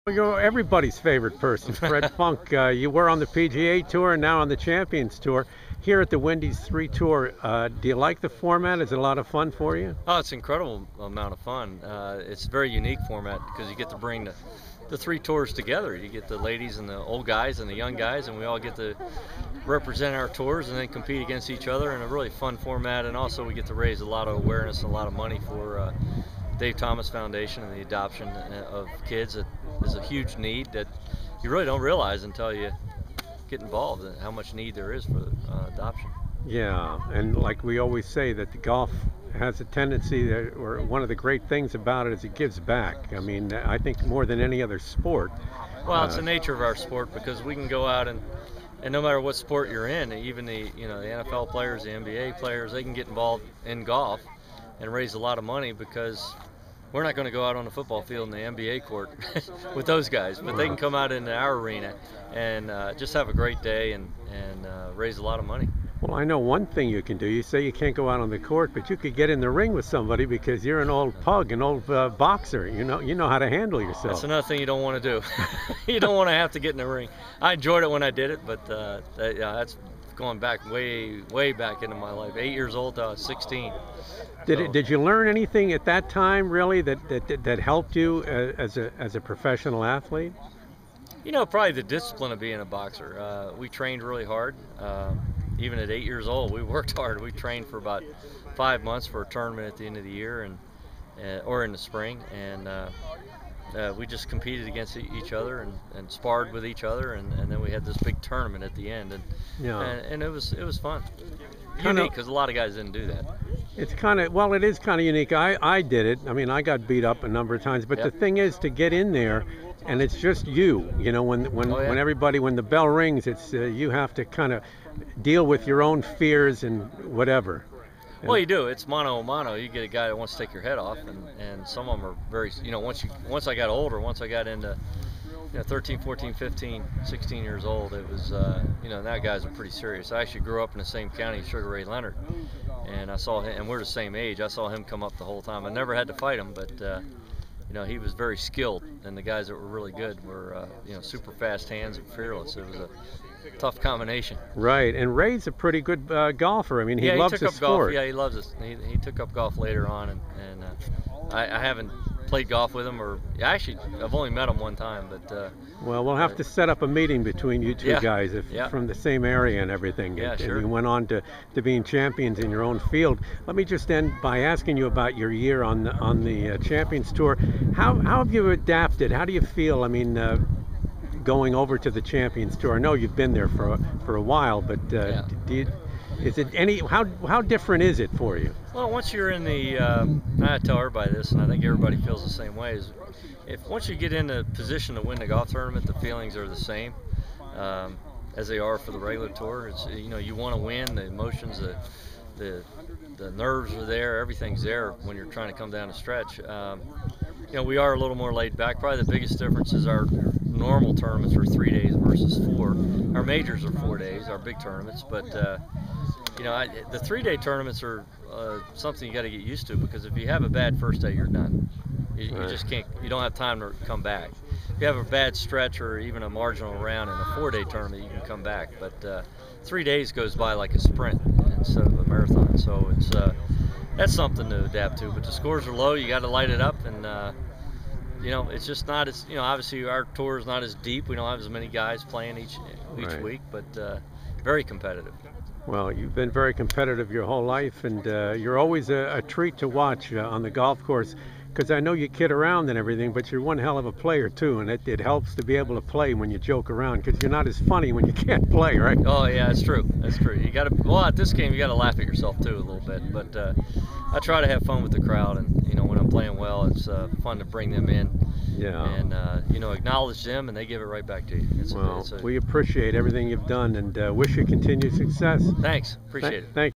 You're everybody's favorite person, Fred Funk. You were on the PGA Tour and now on the Champions Tour. Here at the Wendy's 3 Tour, do you like the format? Is it a lot of fun for you? Oh, it's an incredible amount of fun. It's a very unique format because you get to bring the three tours together. You get the ladies and the old guys and the young guys, and we all get to represent our tours and then compete against each other in a really fun format. And also we get to raise a lot of awareness and a lot of money for Dave Thomas Foundation and the adoption of kids. It is a huge need that you really don't realize until you get involved and how much need there is for adoption. Yeah, and like we always say that the golf has a tendency, or one of the great things about it is it gives back. I mean, I think more than any other sport. Well, it's the nature of our sport because we can go out and no matter what sport you're in, even the the NFL players, the NBA players, they can get involved in golf and raise a lot of money because we're not going to go out on the football field in the NBA court with those guys, but they can come out into our arena and just have a great day and raise a lot of money. Well, I know one thing you can do. You say you can't go out on the court, but you could get in the ring with somebody because you're an old pug, an old boxer. You know how to handle yourself. That's another thing you don't want to do. You don't want to have to get in the ring. I enjoyed it when I did it, but yeah, that's going back way back into my life. 8 years old to 16. Did you learn anything at that time really that helped you as a professional athlete? Probably the discipline of being a boxer. We trained really hard. Even at 8 years old, we worked hard. We trained for about 5 months for a tournament at the end of the year, or in the spring, and we just competed against each other and sparred with each other, and then we had this big tournament at the end, and it was fun. Unique because a lot of guys didn't do that. It's it is kind of unique. I did it. I mean, I got beat up a number of times, but the thing is to get in there, and it's just you. When the bell rings, it's you have to kind of deal with your own fears and whatever. Well, you do. It's mano a mano. You get a guy that wants to take your head off, and some of them are very. Once I got older, once I got into 13, 14, 15, 16 years old, it was, now guys are pretty serious. I actually grew up in the same county as Sugar Ray Leonard, and I saw him, and we're the same age. I saw him come up the whole time. I never had to fight him, but, he was very skilled, and the guys that were really good were, super fast hands and fearless. It was a tough combination. Right, and Ray's a pretty good golfer. I mean, he loves his sport. Golf. Yeah, he loves it. He took up golf later on, and I haven't played golf with him, or actually I've only met him one time, but well, we'll have to set up a meeting between you two guys from the same area and everything. Yeah, sure. And you went on to being champions in your own field. Let me just end by asking you about your year on the Champions Tour. How have you adapted? How do you feel? I mean, going over to the Champions Tour. I know you've been there for a while, but is it how different is it for you? Well, once you're in the, I tell everybody this, and I think everybody feels the same way, is once you get in a position to win the golf tournament, the feelings are the same as they are for the regular tour. It's, you want to win, the emotions, the nerves are there, everything's there when you're trying to come down the stretch. We are a little more laid back. Probably the biggest difference is our normal tournaments are 3 days versus 4. Our majors are 4 days, our big tournaments, but the 3-day tournaments are something you got to get used to, because if you have a bad first day, you're done. You just can't. You don't have time to come back. If you have a bad stretch or even a marginal round in a 4-day tournament, you can come back. But 3 days goes by like a sprint instead of a marathon. So it's that's something to adapt to. But the scores are low. You got to light it up, and it's just not as obviously our tour is not as deep. We don't have as many guys playing each week, but very competitive. Well, you've been very competitive your whole life, and you're always a treat to watch on the golf course, because I know you kid around and everything, but you're one hell of a player too, and it helps to be able to play when you joke around, because you're not as funny when you can't play, right? Oh yeah, that's true. That's true. You got to, well, at this game you got to laugh at yourself too a little bit, but I try to have fun with the crowd, and when I'm playing well, it's fun to bring them in. Yeah. And acknowledge them, and they give it right back to you. We appreciate everything you've done, and wish you continued success. Thanks. Appreciate it. Thank you.